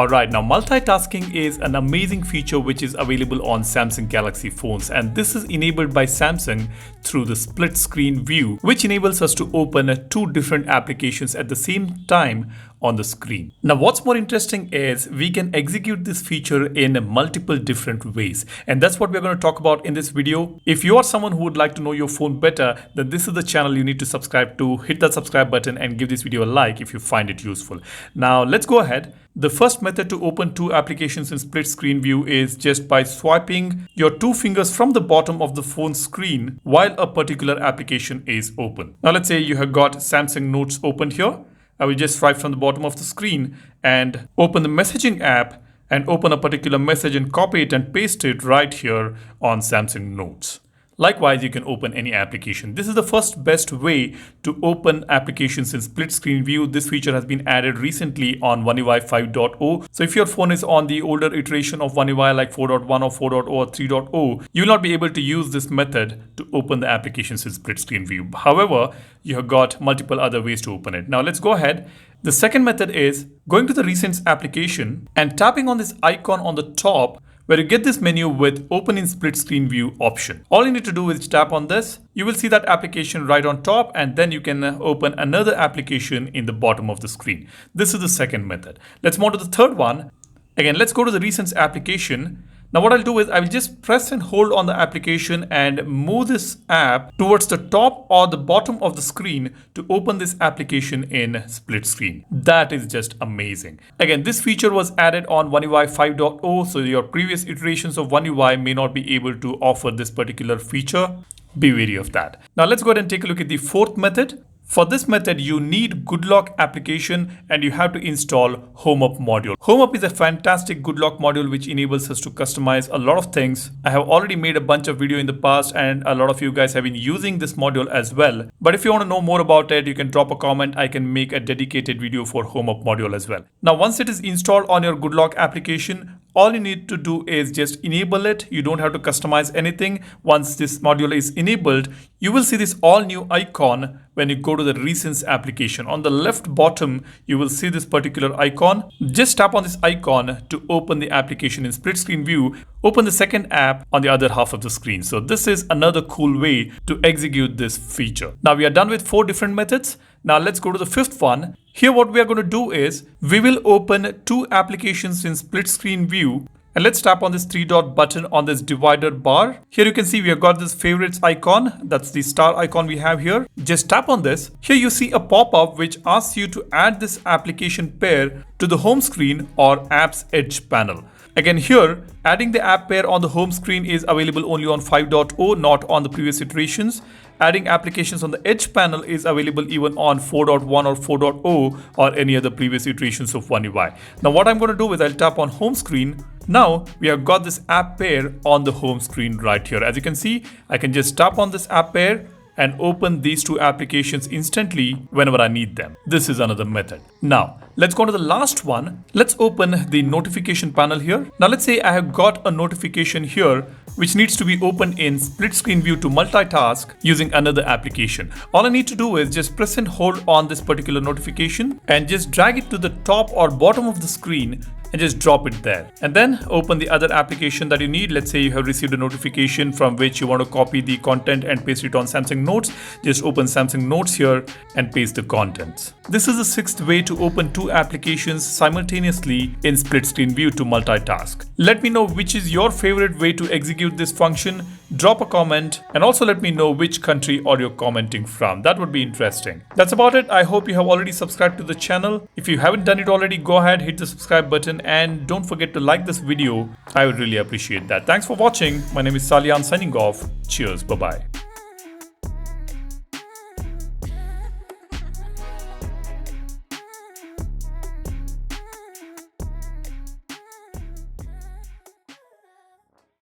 Alright, now multitasking is an amazing feature which is available on Samsung Galaxy phones, and this is enabled by Samsung through the split screen view, which enables us to open two different applications at the same time on the screen. Now what's more interesting is we can execute this feature in multiple different ways, and that's what we're going to talk about in this video. If you are someone who would like to know your phone better, then this is the channel you need to subscribe to. Hit that subscribe button and give this video a like if you find it useful. Now let's go ahead. The first method to open two applications in split screen view is just by swiping your two fingers from the bottom of the phone screen while a particular application is open. Now let's say you have got Samsung Notes opened here. I will just swipe from the bottom of the screen and open the messaging app and open a particular message and copy it and paste it right here on Samsung Notes. Likewise, you can open any application. This is the first best way to open applications in split screen view. This feature has been added recently on One UI 5.0. So if your phone is on the older iteration of One UI like 4.1 or 4.0 or 3.0, you will not be able to use this method to open the applications in split screen view. However, you have got multiple other ways to open it. Now let's go ahead. The second method is going to the Recents application and tapping on this icon on the top, where you get this menu with Open in Split Screen View option. All you need to do is tap on this. You will see that application right on top, and then you can open another application in the bottom of the screen. This is the second method. Let's move on to the third one. Again, let's go to the Recents application. Now what I'll do is I will just press and hold on the application and move this app towards the top or the bottom of the screen to open this application in split screen. That is just amazing. Again, this feature was added on One UI 5.0, so your previous iterations of One UI may not be able to offer this particular feature. Be wary of that. Now let's go ahead and take a look at the fourth method. For this method, you need GoodLock application and you have to install HomeUp module. HomeUp is a fantastic GoodLock module which enables us to customize a lot of things. I have already made a bunch of video in the past and a lot of you guys have been using this module as well. But if you want to know more about it, you can drop a comment. I can make a dedicated video for HomeUp module as well. Now, once it is installed on your GoodLock application, all you need to do is just enable it. You don't have to customize anything. Once this module is enabled, you will see this all new icon when you go to the Recents application. On the left bottom, you will see this particular icon. Just tap on this icon to open the application in split screen view. Open the second app on the other half of the screen. So this is another cool way to execute this feature. Now we are done with 4 different methods. Now let's go to the fifth one. Here what we are going to do is we will open two applications in split screen view. And let's tap on this 3-dot button on this divider bar. Here you can see we have got this favorites icon. That's the star icon we have here. Just tap on this. Here you see a pop-up which asks you to add this application pair to the home screen or apps edge panel. Again, here, adding the app pair on the home screen is available only on 5.0, not on the previous iterations. Adding applications on the edge panel is available even on 4.1 or 4.0 or any other previous iterations of One UI. Now what I'm going to do is I'll tap on home screen. Now we have got this app pair on the home screen right here. As you can see, I can just tap on this app pair and open these two applications instantly whenever I need them. This is another method. Now, let's go to the last one. Let's open the notification panel here. Now, let's say I have got a notification here which needs to be opened in split screen view to multitask using another application. All I need to do is just press and hold on this particular notification and just drag it to the top or bottom of the screen and just drop it there. And then open the other application that you need. Let's say you have received a notification from which you want to copy the content and paste it on Samsung Notes. Just open Samsung Notes here and paste the contents. This is the sixth way to open two applications simultaneously in split screen view to multitask. Let me know which is your favorite way to execute this function. Drop a comment and also let me know which country are you commenting from. That would be interesting. That's about it. I hope you have already subscribed to the channel. If you haven't done it already, go ahead, hit the subscribe button and don't forget to like this video. I would really appreciate that. Thanks for watching. My name is Salian signing off. Cheers. Bye-bye.